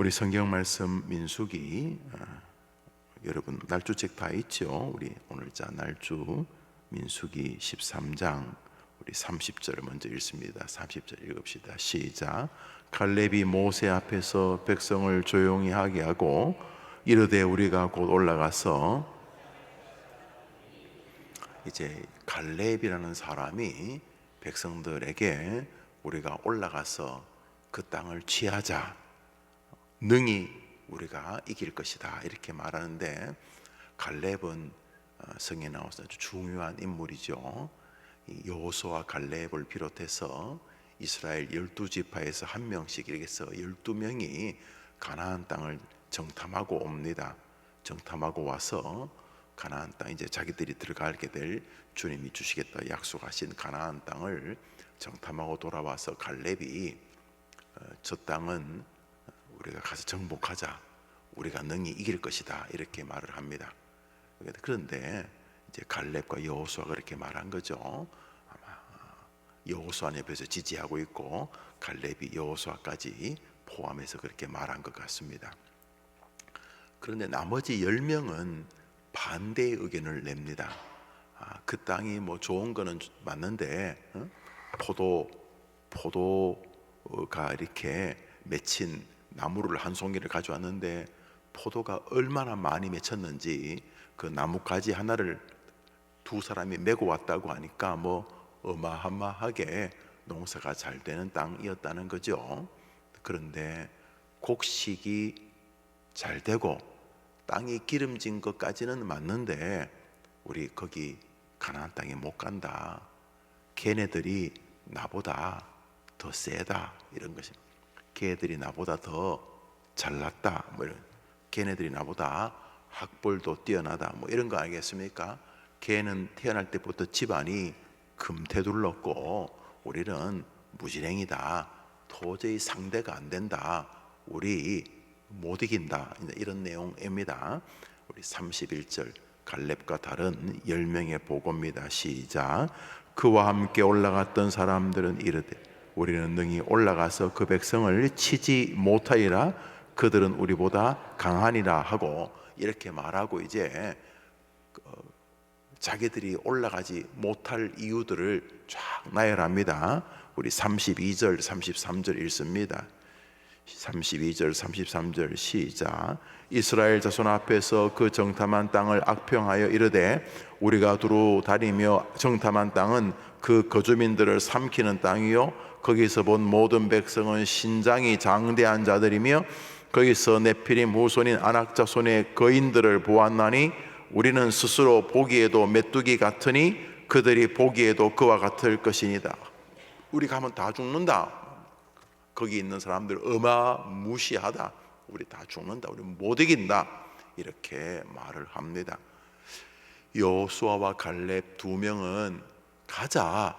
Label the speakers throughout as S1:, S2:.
S1: 우리 성경 말씀 민수기, 여러분 날조책 다 있죠? 우리 오늘자 날조 민수기 13장 우리 30절을 먼저 읽습니다. 30절 읽읍시다. 시작. 갈렙이 모세 앞에서 백성을 조용히 하게 하고 이르되 우리가 곧 올라가서, 이제 갈렙이라는 사람이 백성들에게 우리가 올라가서 그 땅을 취하자, 능히 우리가 이길 것이다, 이렇게 말하는데, 갈렙은 성경에 나와서 아주 중요한 인물이죠. 여호수아 갈렙을 비롯해서 이스라엘 12지파에서 한 명씩 이렇게 해서 12명이 가나안 땅을 정탐하고 옵니다. 정탐하고 와서 가나안 땅, 이제 자기들이 들어가게 될, 주님이 주시겠다 약속하신 가나안 땅을 정탐하고 돌아와서 갈렙이 저 땅은 우리가 가서 정복하자, 우리가 능히 이길 것이다, 이렇게 말을 합니다. 그런데 이제 갈렙과 여호수아가 그렇게 말한 거죠. 아마 여호수아 옆에서 지지하고 있고 갈렙이 여호수아까지 포함해서 그렇게 말한 것 같습니다. 그런데 나머지 10명은 반대의 의견을 냅니다. 그 땅이 뭐 좋은 거는 맞는데, 포도가 이렇게 맺힌 나무를 한 송이를 가져왔는데 포도가 얼마나 많이 맺혔는지 그 나뭇가지 하나를 두 사람이 메고 왔다고 하니까 뭐 어마어마하게 농사가 잘 되는 땅이었다는 거죠. 그런데 곡식이 잘 되고 땅이 기름진 것까지는 맞는데 우리 거기 가나안 땅에 못 간다, 걔네들이 나보다 더 세다, 이런 것입니다. 걔네들이 나보다 더 잘났다, 뭐 이런, 걔네들이 나보다 학벌도 뛰어나다, 뭐 이런 거 아니겠습니까? 걔는 태어날 때부터 집안이 금태둘렀고 우리는 무지랭이다, 도저히 상대가 안 된다, 우리 못 이긴다, 이런 내용입니다. 우리 31절 갈렙과 다른 10명의 보고입니다. 시작. 그와 함께 올라갔던 사람들은 이르되 우리는 능히 올라가서 그 백성을 치지 못하리라, 그들은 우리보다 강하니라 하고 이렇게 말하고, 이제 자기들이 올라가지 못할 이유들을 쫙 나열합니다. 우리 32절 33절 읽습니다. 32절 33절 시작. 이스라엘 자손 앞에서 그 정탐한 땅을 악평하여 이르되 우리가 두루 다니며 정탐한 땅은 그 거주민들을 삼키는 땅이요 거기서 본 모든 백성은 신장이 장대한 자들이며 거기서 네피림 후손인 아낙 자손의 거인들을 보았나니 우리는 스스로 보기에도 메뚜기 같으니 그들이 보기에도 그와 같을 것이니다. 우리 가면 다 죽는다, 거기 있는 사람들 어마무시하다, 우리 다 죽는다, 우리 못 이긴다, 이렇게 말을 합니다. 여호수아와 갈렙 두 명은 가자,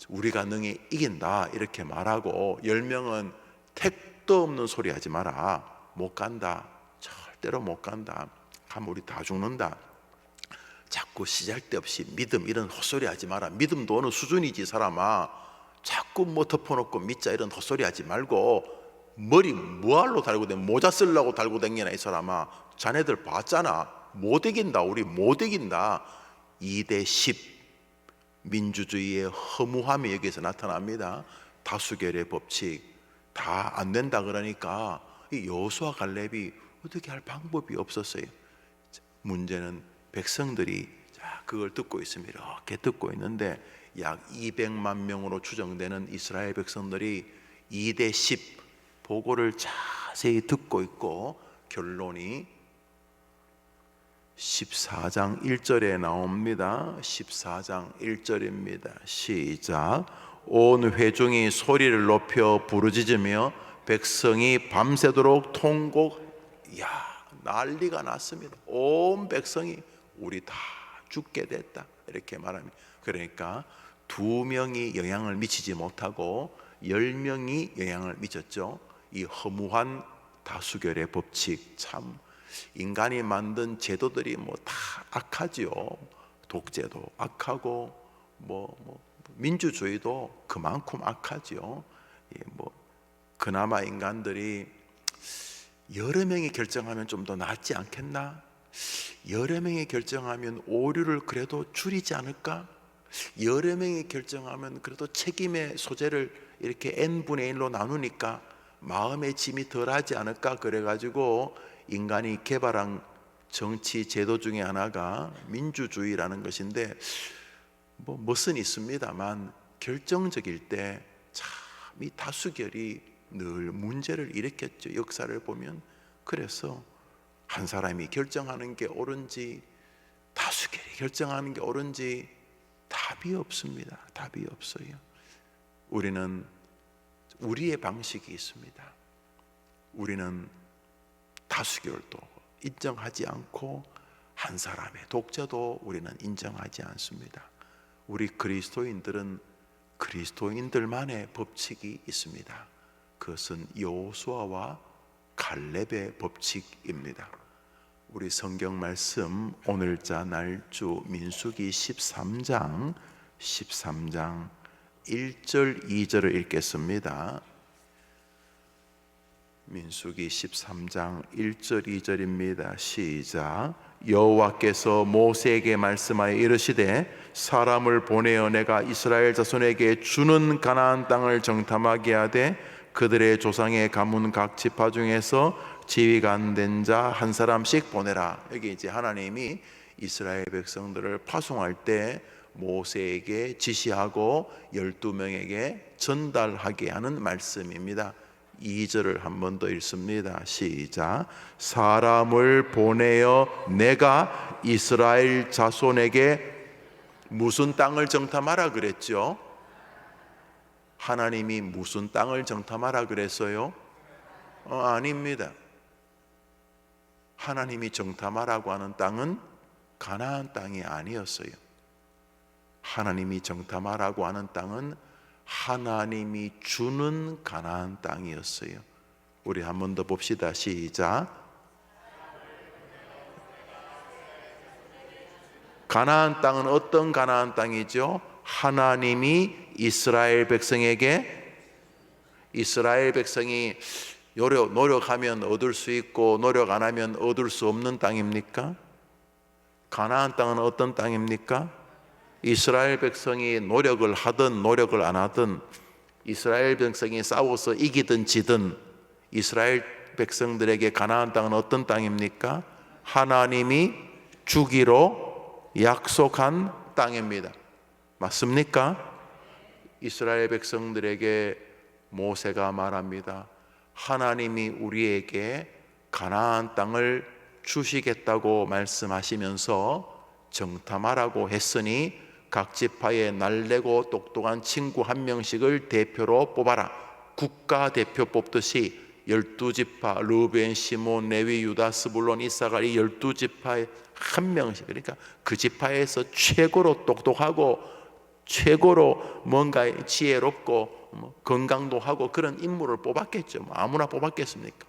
S1: 우리가 능히 이긴다, 이렇게 말하고 10명은 택도 없는 소리 하지 마라, 못 간다, 절대로 못 간다, 가면 우리 다 죽는다, 자꾸 시잘데없이 믿음 이런 헛소리 하지 마라, 믿음도 어느 수준이지 사람아, 자꾸 뭐 덮어놓고 믿자 이런 헛소리 하지 말고 머리 뭐할로 달고 다니, 모자 쓰려고 달고 다니나 이 사람아, 자네들 봤잖아, 못 이긴다, 우리 못 이긴다. 2대 10 민주주의의 허무함이 여기서 나타납니다. 다수결의 법칙 다 안 된다 그러니까 이 여호수아 갈렙이 어떻게 할 방법이 없었어요. 문제는 백성들이 그걸 듣고 있습니다. 이렇게 듣고 있는데 약 200만 명으로 추정되는 이스라엘 백성들이 2대 10 보고를 자세히 듣고 있고, 결론이 14장 1절에 나옵니다. 14장 1절입니다. 시작. 온 회중이 소리를 높여 부르짖으며 백성이 밤새도록 난리가 났습니다. 온 백성이 우리 다 죽게 됐다, 이렇게 말합니다. 그러니까 2명이 영향을 미치지 못하고 10명이 영향을 미쳤죠. 이 허무한 다수결의 법칙, 참 인간이 만든 제도들이 뭐 다 악하지요. 독재도 악하고 민주주의도 그만큼 악하지요. 그나마 인간들이 여러 명이 결정하면 좀 더 낫지 않겠나? 여러 명이 결정하면 오류를 그래도 줄이지 않을까? 여러 명이 결정하면 그래도 책임의 소재를 이렇게 n분의 1로 나누니까 마음의 짐이 덜하지 않을까? 그래가지고 인간이 개발한 정치 제도 중에 하나가 민주주의라는 것인데, 멋은 있습니다만 결정적일 때 참 이 다수결이 늘 문제를 일으켰죠. 역사를 보면. 그래서 한 사람이 결정하는 게 옳은지 다수결이 결정하는 게 옳은지 답이 없습니다. 답이 없어요. 우리는 우리의 방식이 있습니다. 우리는 다수결도 인정하지 않고 한 사람의 독재도 우리는 인정하지 않습니다. 우리 그리스도인들은 그리스도인들만의 법칙이 있습니다. 그것은 여호수아와 갈렙의 법칙입니다. 우리 성경 말씀 오늘자 날주 민수기 13장 1절 2절을 읽겠습니다. 민수기 13장 1절 2절입니다. 시작. 여호와께서 모세에게 말씀하여 이르시되 사람을 보내어 내가 이스라엘 자손에게 주는 가나안 땅을 정탐하게 하되 그들의 조상의 가문 각 지파 중에서 지위가 안 된 자 한 사람씩 보내라. 여기 이제 하나님이 이스라엘 백성들을 파송할 때 모세에게 지시하고 12명에게 전달하게 하는 말씀입니다. 2절을 한 번 더 읽습니다. 시작. 사람을 보내어 내가 이스라엘 자손에게 무슨 땅을 정탐하라 그랬죠? 하나님이 무슨 땅을 정탐하라 그랬어요? 아닙니다. 하나님이 정탐하라고 하는 땅은 가나안 땅이 아니었어요. 하나님이 정탐하라고 하는 땅은 하나님이 주는 가나안 땅이었어요. 우리 한 번 더 봅시다. 시작. 가나안 땅은 어떤 가나안 땅이죠? 하나님이 이스라엘 백성에게, 이스라엘 백성이 노력하면 얻을 수 있고 노력 안 하면 얻을 수 없는 땅입니까? 가나안 땅은 어떤 땅입니까? 이스라엘 백성이 노력을 하든 노력을 안 하든, 이스라엘 백성이 싸워서 이기든 지든, 이스라엘 백성들에게 가나안 땅은 어떤 땅입니까? 하나님이 주기로 약속한 땅입니다. 맞습니까? 이스라엘 백성들에게 모세가 말합니다. 하나님이 우리에게 가나안 땅을 주시겠다고 말씀하시면서 정탐하라고 했으니 각 지파에 날래고 똑똑한 친구 한 명씩을 대표로 뽑아라. 국가대표 뽑듯이 12지파 르우벤, 시몬, 레위, 유다, 스불론, 이사갈 이 12지파에 한 명씩, 그러니까 그 지파에서 최고로 똑똑하고 최고로 뭔가 지혜롭고 건강도 하고 그런 인물을 뽑았겠죠. 아무나 뽑았겠습니까?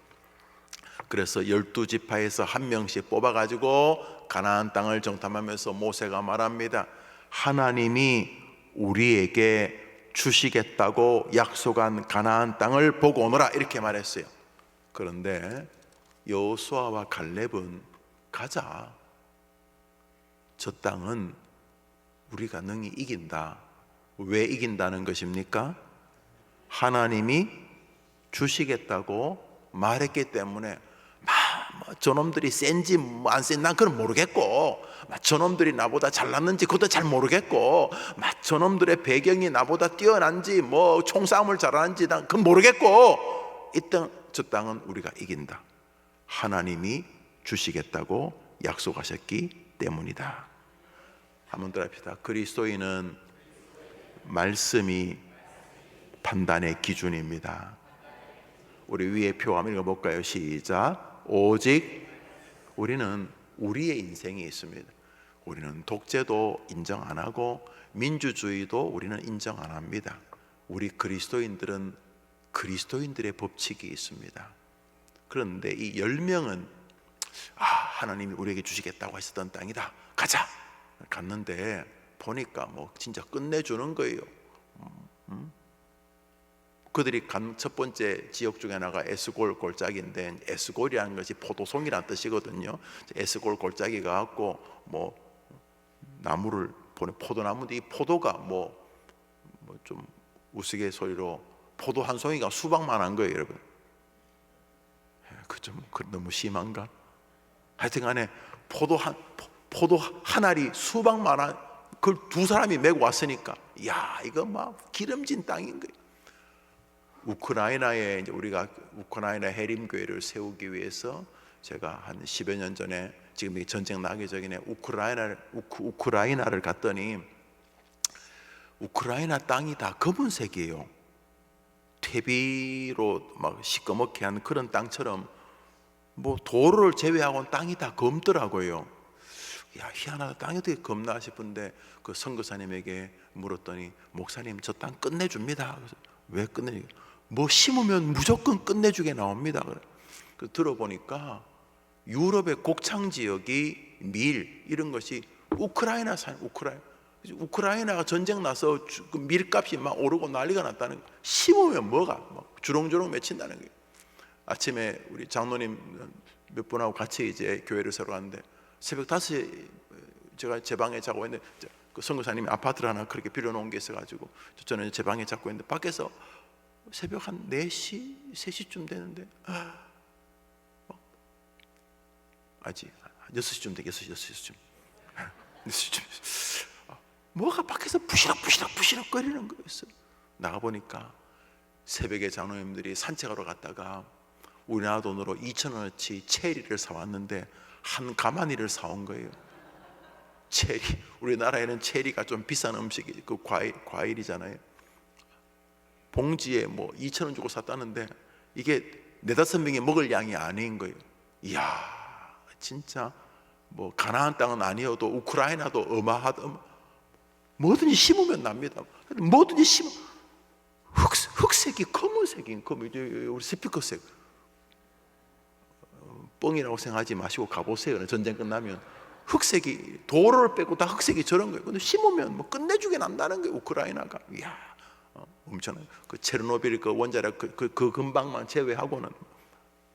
S1: 그래서 12지파에서 한 명씩 뽑아가지고 가나안 땅을 정탐하면서 모세가 말합니다. 하나님이 우리에게 주시겠다고 약속한 가나안 땅을 보고 오너라, 이렇게 말했어요. 그런데 여호수아와 갈렙은 가자, 저 땅은 우리가 능히 이긴다. 왜 이긴다는 것입니까? 하나님이 주시겠다고 말했기 때문에 저놈들이 센지 안 센지 난 그건 모르겠고, 저놈들이 나보다 잘났는지 그것도 잘 모르겠고, 저놈들의 배경이 나보다 뛰어난지 총싸움을 잘하는지 난 그건 모르겠고, 저 땅은 우리가 이긴다. 하나님이 주시겠다고 약속하셨기 때문이다. 한번 더 합시다. 그리스도인은 말씀이 판단의 기준입니다. 우리 위에 표 한번 읽어볼까요? 시작. 오직 우리는 우리의 인생이 있습니다. 우리는 독재도 인정 안 하고 민주주의도 우리는 인정 안 합니다. 우리 그리스도인들은 그리스도인들의 법칙이 있습니다. 그런데 이 10명은 하나님이 우리에게 주시겠다고 하셨던 땅이다, 가자. 갔는데 보니까 진짜 끝내주는 거예요. 그들이 간 첫 번째 지역 중에 하나가 에스골 골짜기인데, 에스골이라는 것이 포도송이라는 뜻이거든요. 에스골 골짜기가 갖고 뭐 나무를 보내, 포도나무인데 이 포도가 뭐 좀 우스갯소리로 포도 한 송이가 수박만한 거예요, 여러분. 그 너무 심한가? 하여튼간에 포도 한 알이 수박만한 그걸 두 사람이 메고 왔으니까, 야, 이거 막 기름진 땅인 거예요. 우크라이나에 이제 우리가 우크라이나 해림 교회를 세우기 위해서 제가 한 10여 년 전에, 지금 이 전쟁 나기 전에 우크라이나를 갔더니 우크라이나 땅이 다 검은색이에요. 퇴비로 막 시꺼멓게 한 그런 땅처럼 뭐 도로를 제외하고는 땅이 다 검더라고요. 야, 희한하다, 땅이 어떻게 검나 싶은데 그 선교사님에게 물었더니, 목사님 저 땅 끝내줍니다. 그래서 왜 끝내주게? 뭐 심으면 무조건 끝내주게 나옵니다. 그 들어보니까 유럽의 곡창 지역이 밀 이런 것이 우크라이나산, 우크라이나가 전쟁 나서 그 밀값이 막 오르고 난리가 났다는 거예요. 심으면 뭐가 막 주렁주렁 맺힌다는 거예요. 아침에 우리 장로님 몇 분하고 같이 이제 교회를 새로 갔는데, 새벽 5시에 제가 제 방에 자고 있는데 그 선교사님이 아파트를 하나 그렇게 빌려놓은 게 있어가지고 저는 제 방에 자고 있는데, 밖에서 새벽 한 4시, 3시쯤 되는데 아직 6시쯤 돼, 6시쯤 뭐가 밖에서 부시럭 거리는 거였어요. 나가보니까 새벽에 장로님들이 산책하러 갔다가 우리나라 돈으로 2,000원어치 체리를 사왔는데 한 가마니를 사온 거예요. 체리, 우리나라에는 체리가 좀 비싼 음식이, 그 과일이잖아요. 봉지에 뭐 2,000원 주고 샀다는데 이게 4-5명이 먹을 양이 아닌 거예요. 이야, 진짜 뭐 가나안 땅은 아니어도 우크라이나도 어마하다. 뭐든지 심으면 납니다. 뭐든지 심으면 흑색이 검은색인, 우리 스피커색. 뻥이라고 생각하지 마시고 가보세요. 전쟁 끝나면 흑색이, 도로를 빼고 다 흑색이 저런 거예요. 근데 심으면 뭐 끝내주게 난다는 거예요, 우크라이나가. 이야, 엄청나요. 그 체르노빌 그 원자력 그 근방만 제외하고는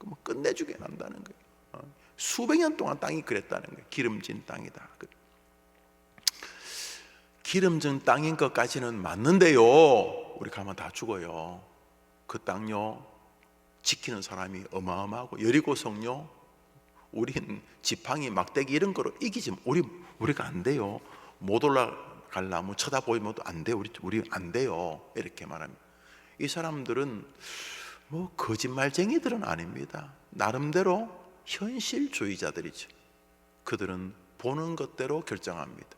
S1: 뭐 끝내주게 난다는 거예요. 수백 년 동안 땅이 그랬다는 거예요. 기름진 땅이다. 기름진 땅인 것까지는 맞는데요, 우리 가면 다 죽어요. 그 땅요 지키는 사람이 어마어마하고, 여리고 성요, 우린 지팡이 막대기 이런 거로 이기지, 우리가 안 돼요. 못 올라갈 나무 쳐다보면 안 돼요. 우리 안 돼요. 이렇게 말합니다. 이 사람들은 뭐 거짓말쟁이들은 아닙니다. 나름대로 현실주의자들이죠. 그들은 보는 것대로 결정합니다.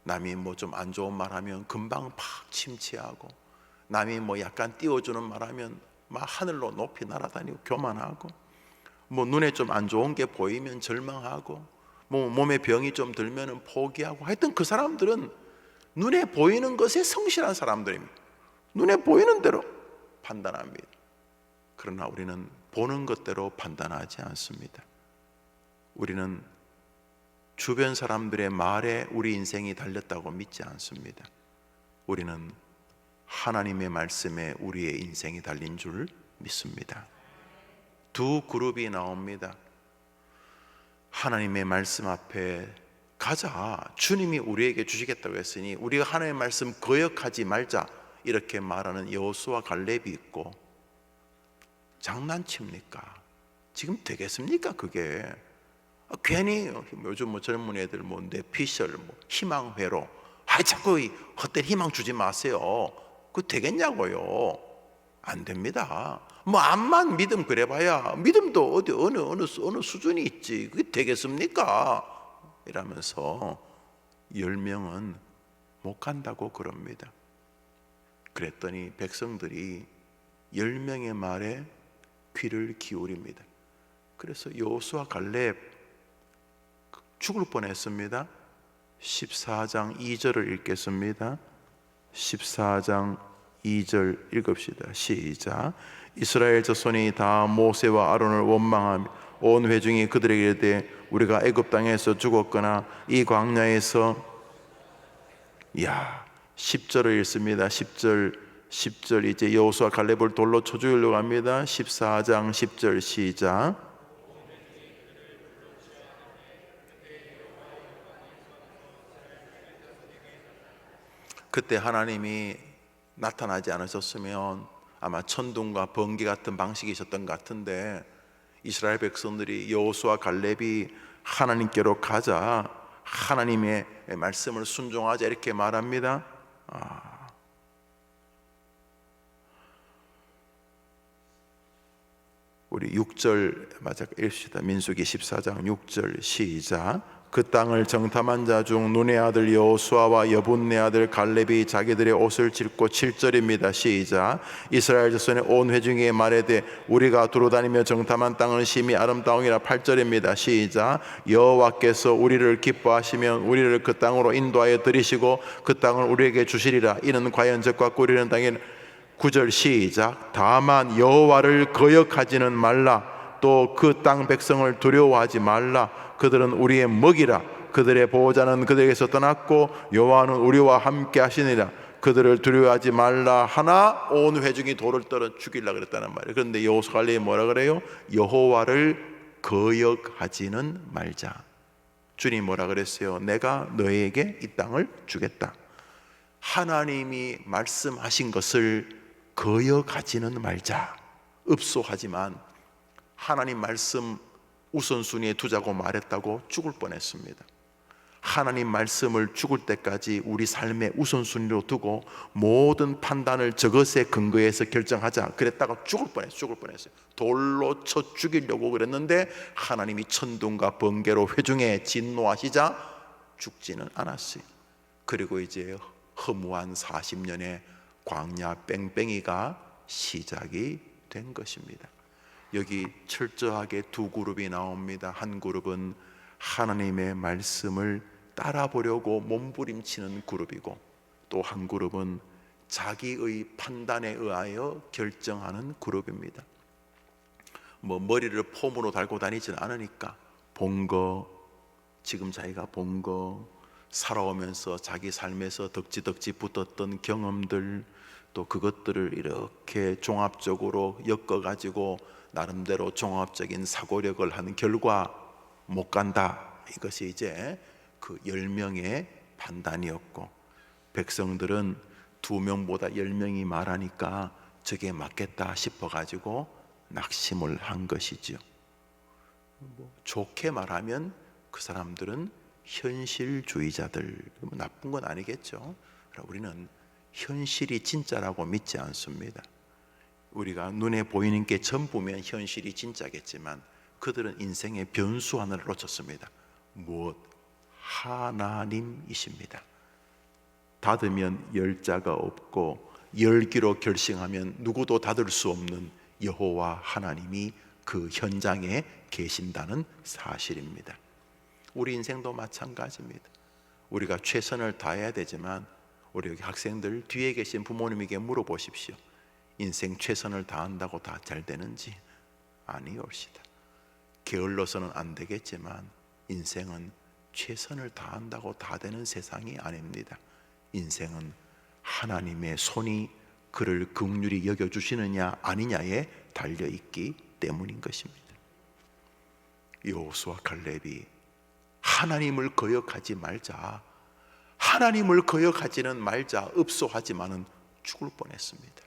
S1: 남이 뭐 좀 안 좋은 말 하면 금방 팍 침체하고, 남이 뭐 약간 띄워주는 말 하면 막 하늘로 높이 날아다니고 교만하고, 뭐 눈에 좀 안 좋은 게 보이면 절망하고, 뭐 몸에 병이 좀 들면은 포기하고, 하여튼 그 사람들은 눈에 보이는 것에 성실한 사람들입니다. 눈에 보이는 대로 판단합니다. 그러나 우리는 보는 것대로 판단하지 않습니다. 우리는 주변 사람들의 말에 우리 인생이 달렸다고 믿지 않습니다. 우리는 하나님의 말씀에 우리의 인생이 달린 줄 믿습니다. 두 그룹이 나옵니다. 하나님의 말씀 앞에 가자, 주님이 우리에게 주시겠다고 했으니 우리가 하나님의 말씀 거역하지 말자, 이렇게 말하는 여호수아 갈렙이 있고, 장난칩니까? 지금 되겠습니까 그게? 괜히 요즘 뭐 젊은 애들 뭐 뇌피셜, 뭐 희망회로, 자꾸 헛된 희망 주지 마세요. 그거 되겠냐고요? 안 됩니다. 뭐 암만 믿음 그래봐야 믿음도 어디 어느 수준이 있지. 그게 되겠습니까? 이러면서 10명은 못 간다고 그럽니다. 그랬더니 백성들이 10명의 말에 귀를 기울입니다. 그래서 여호수아 갈렙 죽을 뻔했습니다. 14장 2절을 읽겠습니다. 14장 2절 읽읍시다. 시작. 이스라엘 자손이 다 모세와 아론을 원망하며 온 회중이 그들에게 이르되 우리가 애굽 땅에서 죽었거나 이 광야에서, 10절을 읽습니다. 10절 10절 이제 여호수아 갈렙을 돌로 쳐 죽이려고 합니다. 14장 10절 시작. 그때 하나님이 나타나지 않으셨으면 아마 천둥과 번개 같은 방식이 있었던 것 같은데, 이스라엘 백성들이 여호수아 갈렙이 하나님께로 가자, 하나님의 말씀을 순종하자 이렇게 말합니다. 우리 6절 맞아 읽읍시다. 민수기 14장 6절 시작. 그 땅을 정탐한 자 중 눈의 아들 여호수아와 여분네 아들 갈렙이 자기들의 옷을 찢고 7절입니다. 시작. 이스라엘 자손의 온 회중에게 말하되 우리가 두루다니며 정탐한 땅은 심히 아름다우니라. 8절입니다. 시작. 여호와께서 우리를 기뻐하시면 우리를 그 땅으로 인도하여 들이시고 그 땅을 우리에게 주시리라. 이는 과연 적과 꿀이는 땅에. 9절 시작. 다만 여호와를 거역하지는 말라. 또 그 땅 백성을 두려워하지 말라. 그들은 우리의 먹이라. 그들의 보호자는 그들에게서 떠났고 여호와는 우리와 함께 하시니라. 그들을 두려워하지 말라 하나 온 회중이 돌을 떨어 죽이려고 그랬다는 말이에요. 그런데 여호수아 갈렙이 뭐라 그래요? 여호와를 거역하지는 말자. 주님 뭐라 그랬어요? 내가 너에게 이 땅을 주겠다. 하나님이 말씀하신 것을 거역하지는 말자. 읍소하지만 하나님 말씀 우선순위에 두자고 말했다고 죽을 뻔했습니다. 하나님 말씀을 죽을 때까지 우리 삶의 우선순위로 두고 모든 판단을 저것에 근거해서 결정하자 그랬다가 죽을 뻔했어요. 돌로 쳐 죽이려고 그랬는데 하나님이 천둥과 번개로 회중에 진노하시자 죽지는 않았어요. 그리고 이제 허무한 40년의 광야 뺑뺑이가 시작이 된 것입니다. 여기 철저하게 두 그룹이 나옵니다. 한 그룹은 하나님의 말씀을 따라 보려고 몸부림치는 그룹이고, 또 한 그룹은 자기의 판단에 의하여 결정하는 그룹입니다. 머리를 폼으로 달고 다니지는 않으니까 본 거, 지금 자기가 본 거, 살아오면서 자기 삶에서 덕지덕지 붙었던 경험들, 또 그것들을 이렇게 종합적으로 엮어가지고 나름대로 종합적인 사고력을 하는 결과 못 간다. 이것이 이제 그 10명의 판단이었고, 백성들은 2명보다 10명이 말하니까 저게 맞겠다 싶어가지고 낙심을 한 것이죠. 좋게 말하면 그 사람들은 현실주의자들, 나쁜 건 아니겠죠. 우리는 현실이 진짜라고 믿지 않습니다. 우리가 눈에 보이는 게 전부면 현실이 진짜겠지만 그들은 인생의 변수 하나를 놓쳤습니다. 무엇? 하나님이십니다. 닫으면 열 자가 없고 열기로 결심하면 누구도 닫을 수 없는 여호와 하나님이 그 현장에 계신다는 사실입니다. 우리 인생도 마찬가지입니다. 우리가 최선을 다해야 되지만 우리 여기 학생들 뒤에 계신 부모님에게 물어보십시오. 인생 최선을 다한다고 다 잘 되는지? 아니옵시다. 게을러서는 안 되겠지만 인생은 최선을 다한다고 다 되는 세상이 아닙니다. 인생은 하나님의 손이 그를 긍휼히 여겨주시느냐 아니냐에 달려있기 때문인 것입니다. 여호수아 갈렙이 하나님을 거역하지 말자, 하나님을 거역하지는 말자 읍소하지만은 죽을 뻔했습니다.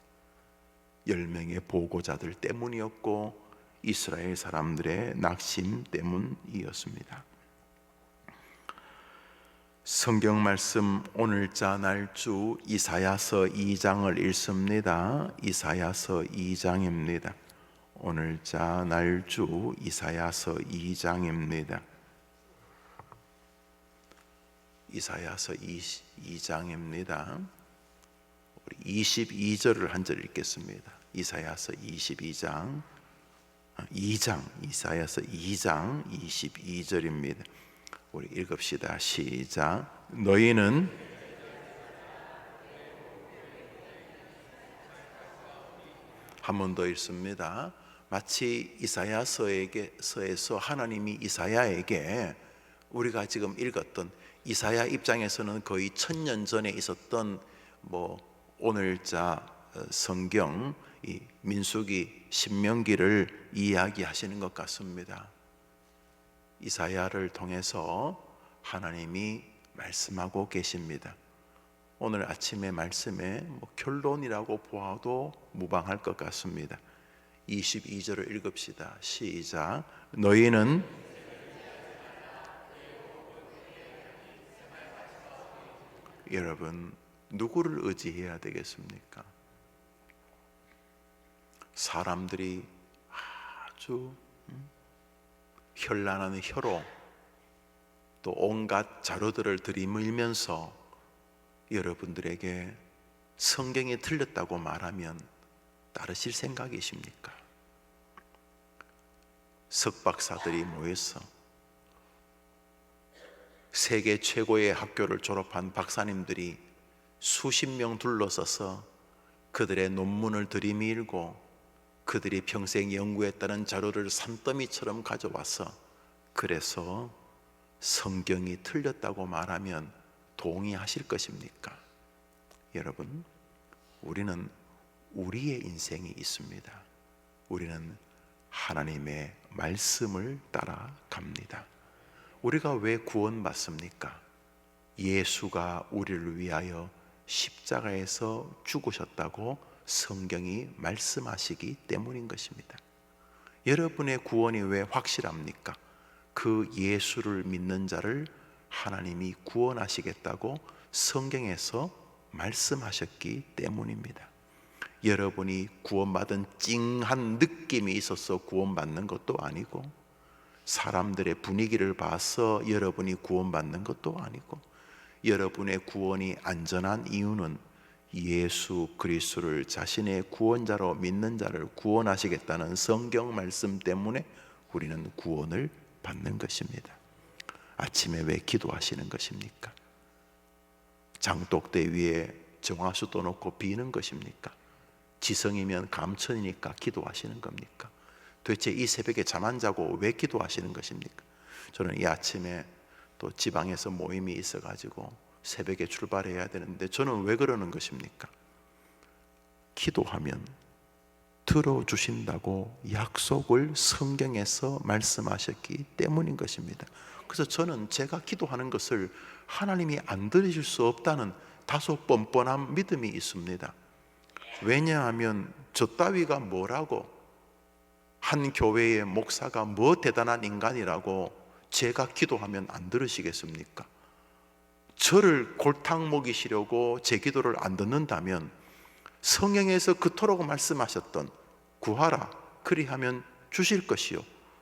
S1: 10명의 보고자들 때문이었고 이스라엘 사람들의 낙심 때문이었습니다. 성경 말씀 오늘자 날주 이사야서 2장을 읽습니다. 이사야서 2장입니다. 오늘자 날주 이사야서 2장입니다. 이사야서 2장입니다. 우리 22절을 한 절 읽겠습니다. 이사야서 22장 2장 이사야서 2장 22절입니다. 우리 읽읍시다. 시작. 너희는 한 번 더 읽습니다. 마치 이사야서에서 하나님이 이사야에게 우리가 지금 읽었던 이사야 입장에서는 거의 1000년 전에 있었던 오늘자 성경 이 민수기, 신명기를 이야기하시는 것 같습니다. 이사야를 통해서 하나님이 말씀하고 계십니다. 오늘 아침의 말씀의 결론이라고 보아도 무방할 것 같습니다. 22절을 읽읍시다. 시작. 너희는 여러분 누구를 의지해야 되겠습니까? 사람들이 아주 현란한 혀로 또 온갖 자료들을 들이밀면서 여러분들에게 성경이 틀렸다고 말하면 따르실 생각이십니까? 석박사들이 모여서 세계 최고의 학교를 졸업한 박사님들이 수십 명 둘러서서 그들의 논문을 들이밀고 그들이 평생 연구했다는 자료를 산더미처럼 가져와서 그래서 성경이 틀렸다고 말하면 동의하실 것입니까? 여러분, 우리는 우리의 인생이 있습니다. 우리는 하나님의 말씀을 따라갑니다. 우리가 왜 구원받습니까? 예수가 우리를 위하여 십자가에서 죽으셨다고 성경이 말씀하시기 때문인 것입니다. 여러분의 구원이 왜 확실합니까? 그 예수를 믿는 자를 하나님이 구원하시겠다고 성경에서 말씀하셨기 때문입니다. 여러분이 구원받은 찡한 느낌이 있어서 구원받는 것도 아니고, 사람들의 분위기를 봐서 여러분이 구원받는 것도 아니고, 여러분의 구원이 안전한 이유는 예수 그리스도를 자신의 구원자로 믿는 자를 구원하시겠다는 성경 말씀 때문에 우리는 구원을 받는 것입니다. 아침에 왜 기도하시는 것입니까? 장독대 위에 정화수 떠놓고 비는 것입니까? 지성이면 감천이니까 기도하시는 겁니까? 도대체 이 새벽에 잠 안 자고 왜 기도하시는 것입니까? 저는 이 아침에 또 지방에서 모임이 있어가지고 새벽에 출발해야 되는데 저는 왜 그러는 것입니까? 기도하면 들어주신다고 약속을 성경에서 말씀하셨기 때문인 것입니다. 그래서 저는 제가 기도하는 것을 하나님이 안 들으실 수 없다는 다소 뻔뻔한 믿음이 있습니다. 왜냐하면 저 따위가 뭐라고, 한 교회의 목사가 뭐 대단한 인간이라고 제가 기도하면 안 들으시겠습니까? 저를 골탕 먹이시려고 제 기도를 안 듣는다면 성경에서 그토록 말씀하셨던 구하라 그리하면 주실 것이요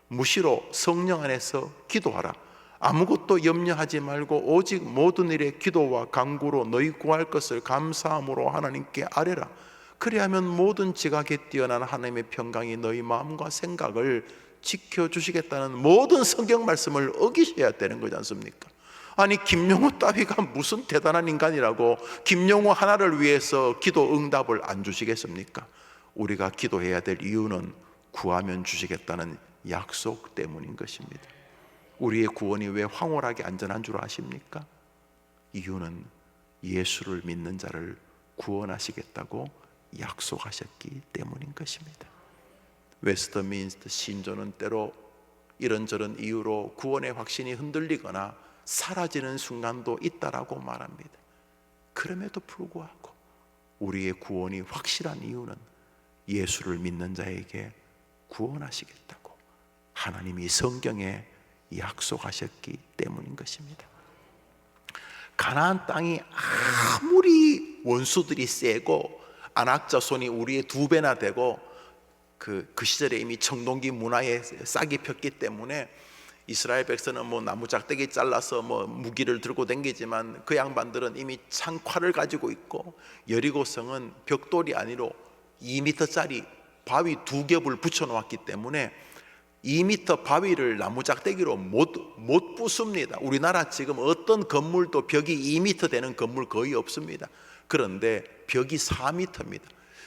S1: 무시로 성령 안에서 기도하라 아무것도 염려하지 말고 오직 모든 일에 기도와 간구로 너희 구할 것을 감사함으로 하나님께 아뢰라 그리하면 모든 지각에 뛰어난 하나님의 평강이 너희 마음과 생각을 지켜주시겠다는 모든 성경 말씀을 어기셔야 되는 거지 않습니까? 아니 김용호 따위가 무슨 대단한 인간이라고 김용호 하나를 위해서 기도 응답을 안 주시겠습니까? 우리가 기도해야 될 이유는 구하면 주시겠다는 약속 때문인 것입니다. 우리의 구원이 왜 황홀하게 안전한 줄 아십니까? 이유는 예수를 믿는 자를 구원하시겠다고 약속하셨기 때문인 것입니다. 웨스트민스터 신조는 때로 이런저런 이유로 구원의 확신이 흔들리거나 사라지는 순간도 있다라고 말합니다. 그럼에도 불구하고 우리의 구원이 확실한 이유는 예수를 믿는 자에게 구원하시겠다고 하나님이 성경에 약속하셨기 때문인 것입니다. 가나안 땅이 아무리 원수들이 세고 안악자손이 우리의 2배나 되고 그 시절에 이미 청동기 문화에 싹이 폈기 때문에 이스라엘 백성은 나무 작대기 잘라서 무기를 들고 다니지만 그 양반들은 이미 창칼을 가지고 있고 여리고성은 벽돌이 아니로 2m짜리 바위 2겹을 붙여 놓았기 때문에 2m 바위를 나무 작대기로 못 부숩니다. 우리나라 지금 어떤 건물도 벽이 2m 되는 건물 거의 없습니다. 그런데 벽이 4m입니다.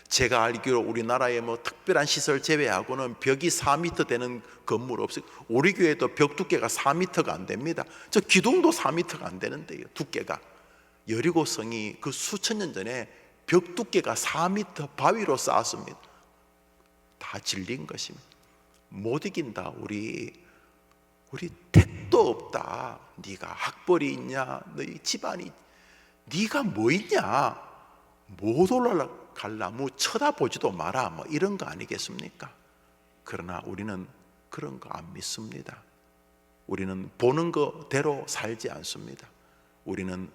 S1: 제가 알기로 우리나라의 특별한 시설 제외하고는 벽이 4m 되는 건물 없어요. 우리 교회도 벽 두께가 4m가 안 됩니다. 저 기둥도 4m가 안 되는데요, 두께가. 여리고성이 그 수천 년 전에 벽 두께가 4m 바위로 쌓았습니다. 다 질린 것입니다. 못 이긴다. 우리 택도 없다. 네가 학벌이 있냐? 너희 집안이, 네가 뭐 있냐? 못 올라갈라. 뭐 쳐다보지도 마라. 뭐 이런 거 아니겠습니까? 그러나 우리는 그런 거 안 믿습니다. 우리는 보는 거대로 살지 않습니다. 우리는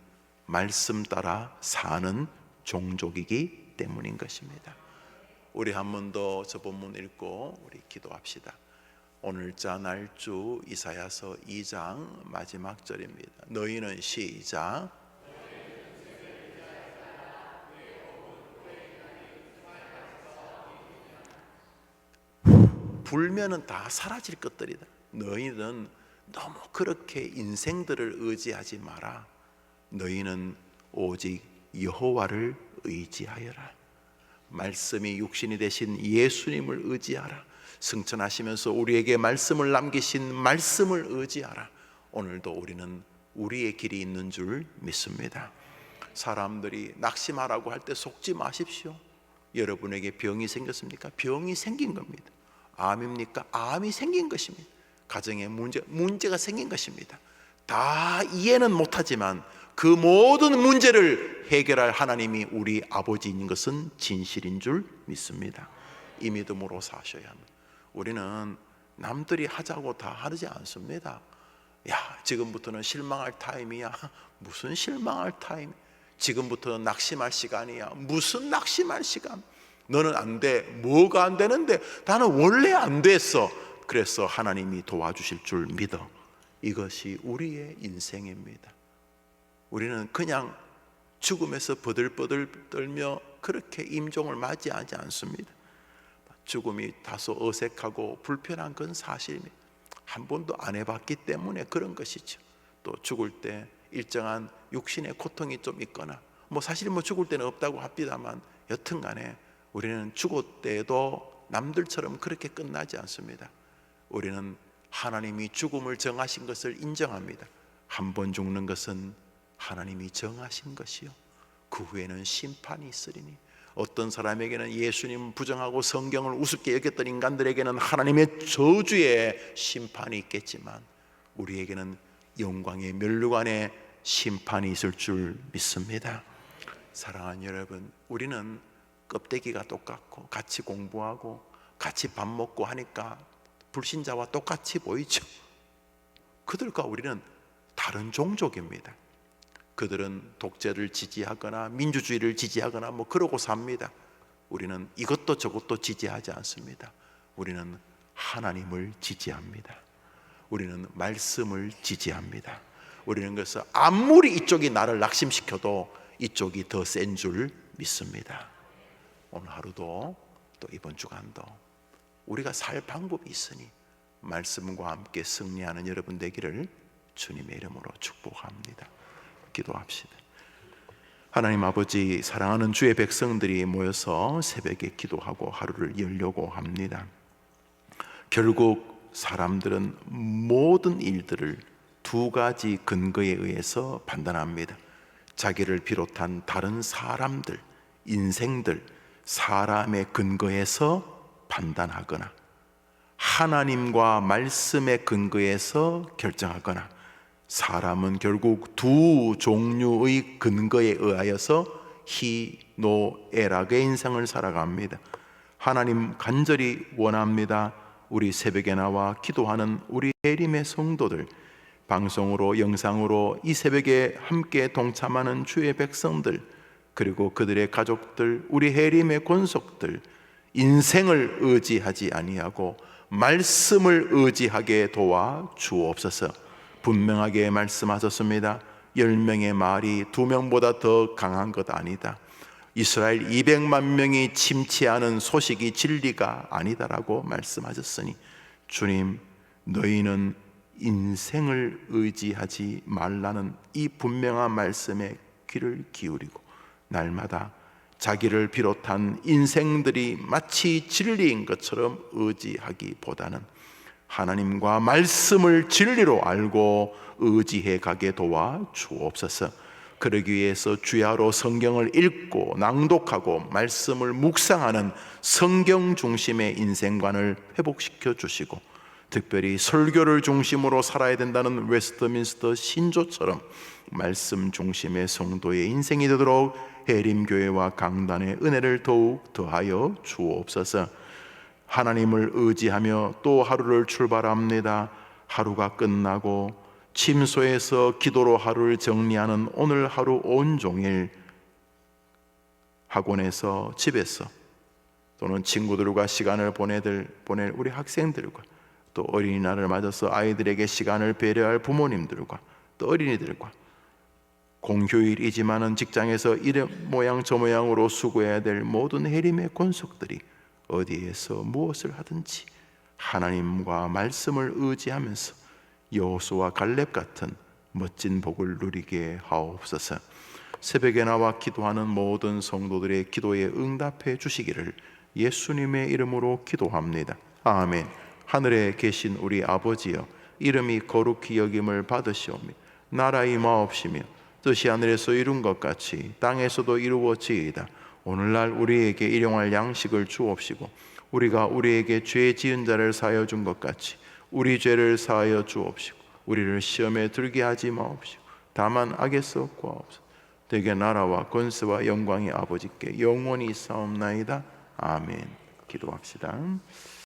S1: 말씀 따라 사는 종족이기 때문인 것입니다. 우리 한 번 더 저 본문 읽고 우리 기도합시다. 오늘자 날주 이사야서 2장 마지막 절입니다. 너희는 시작. 불면은 다 사라질 것들이다. 너희는 너무 그렇게 인생들을 의지하지 마라. 너희는 오직 여호와를 의지하여라. 말씀이 육신이 되신 예수님을 의지하라. 승천하시면서 우리에게 말씀을 남기신 말씀을 의지하라. 오늘도 우리는 우리의 길이 있는 줄 믿습니다. 사람들이 낙심하라고 할 때 속지 마십시오. 여러분에게 병이 생겼습니까? 병이 생긴 겁니다. 암입니까? 암이 생긴 것입니다. 가정에 문제가 생긴 것입니다. 다 이해는 못하지만 그 모든 문제를 해결할 하나님이 우리 아버지인 것은 진실인 줄 믿습니다. 이 믿음으로 사셔야 합니다. 우리는 남들이 하자고 다 하지 않습니다. 야, 지금부터는 실망할 타임이야. 무슨 실망할 타임? 지금부터는 낙심할 시간이야. 무슨 낙심할 시간? 너는 안 돼. 뭐가 안 되는데? 나는 원래 안 됐어. 그래서 하나님이 도와주실 줄 믿어. 이것이 우리의 인생입니다. 우리는 그냥 죽음에서 버들버들 떨며 그렇게 임종을 맞이하지 않습니다. 죽음이 다소 어색하고 불편한 건 사실입니다. 한 번도 안 해봤기 때문에 그런 것이죠. 또 죽을 때 일정한 육신의 고통이 좀 있거나 사실 죽을 때는 없다고 합니다만 여튼간에 우리는 죽을 때도 남들처럼 그렇게 끝나지 않습니다. 우리는 하나님이 죽음을 정하신 것을 인정합니다. 한 번 죽는 것은 하나님이 정하신 것이요 그 후에는 심판이 있으리니, 어떤 사람에게는 예수님을 부정하고 성경을 우습게 여겼던 인간들에게는 하나님의 저주의 심판이 있겠지만 우리에게는 영광의 면류관의 심판이 있을 줄 믿습니다. 사랑하는 여러분, 우리는 껍데기가 똑같고 같이 공부하고 같이 밥 먹고 하니까 불신자와 똑같이 보이죠. 그들과 우리는 다른 종족입니다. 그들은 독재를 지지하거나 민주주의를 지지하거나 그러고 삽니다. 우리는 이것도 저것도 지지하지 않습니다. 우리는 하나님을 지지합니다. 우리는 말씀을 지지합니다. 우리는 그래서 아무리 이쪽이 나를 낙심시켜도 이쪽이 더 센 줄 믿습니다. 오늘 하루도 또 이번 주간도 우리가 살 방법이 있으니 말씀과 함께 승리하는 여러분 되기를 주님의 이름으로 축복합니다. 기도합시다. 하나님 아버지, 사랑하는 주의 백성들이 모여서 새벽에 기도하고 하루를 열려고 합니다. 결국 사람들은 모든 일들을 두 가지 근거에 의해서 판단합니다. 자기를 비롯한 다른 사람들, 인생들, 사람의 근거에서 판단하거나 하나님과 말씀의 근거에서 결정하거나, 사람은 결국 두 종류의 근거에 의하여서 희노애락의 인생을 살아갑니다. 하나님 간절히 원합니다. 우리 새벽에 나와 기도하는 우리 예림의 성도들, 방송으로 영상으로 이 새벽에 함께 동참하는 주의 백성들, 그리고 그들의 가족들, 우리 예림의 권속들, 인생을 의지하지 아니하고 말씀을 의지하게 도와 주옵소서. 분명하게 말씀하셨습니다. 10명의 말이 2명보다 더 강한 것 아니다. 이스라엘 200만 명이 침체하는 소식이 진리가 아니다라고 말씀하셨으니, 주님, 너희는 인생을 의지하지 말라는 이 분명한 말씀에 귀를 기울이고 날마다 자기를 비롯한 인생들이 마치 진리인 것처럼 의지하기보다는 하나님과 말씀을 진리로 알고 의지해 가게 도와 주옵소서. 그러기 위해서 주야로 성경을 읽고 낭독하고 말씀을 묵상하는 성경 중심의 인생관을 회복시켜 주시고, 특별히 설교를 중심으로 살아야 된다는 웨스트민스터 신조처럼 말씀 중심의 성도의 인생이 되도록 해림교회와 강단의 은혜를 더욱 더하여 주옵소서. 하나님을 의지하며 또 하루를 출발합니다. 하루가 끝나고 침소에서 기도로 하루를 정리하는 오늘 하루 온종일 학원에서, 집에서, 또는 친구들과 시간을 보낼 우리 학생들과, 또 어린이날을 맞아서 아이들에게 시간을 배려할 부모님들과, 또 어린이들과, 공휴일이지만은 직장에서 이 모양 저 모양으로 수고해야 될 모든 해림의 권속들이 어디에서 무엇을 하든지 하나님과 말씀을 의지하면서 여호수아와 갈렙 같은 멋진 복을 누리게 하옵소서. 새벽에 나와 기도하는 모든 성도들의 기도에 응답해 주시기를 예수님의 이름으로 기도합니다. 아멘. 하늘에 계신 우리 아버지여, 이름이 거룩히 여김을 받으시오며 나라 임하옵시며 뜻이 하늘에서 이룬 것 같이 땅에서도 이루어지이다. 오늘날 우리에게 일용할 양식을 주옵시고, 우리가 우리에게 죄 지은 자를 사하여 준 것 같이 우리 죄를 사하여 주옵시고, 우리를 시험에 들게 하지 마옵시고 다만 악에서 구하옵소서. 대개 나라와 권세와 영광이 아버지께 영원히 있사옵나이다. 아멘. 기도합시다.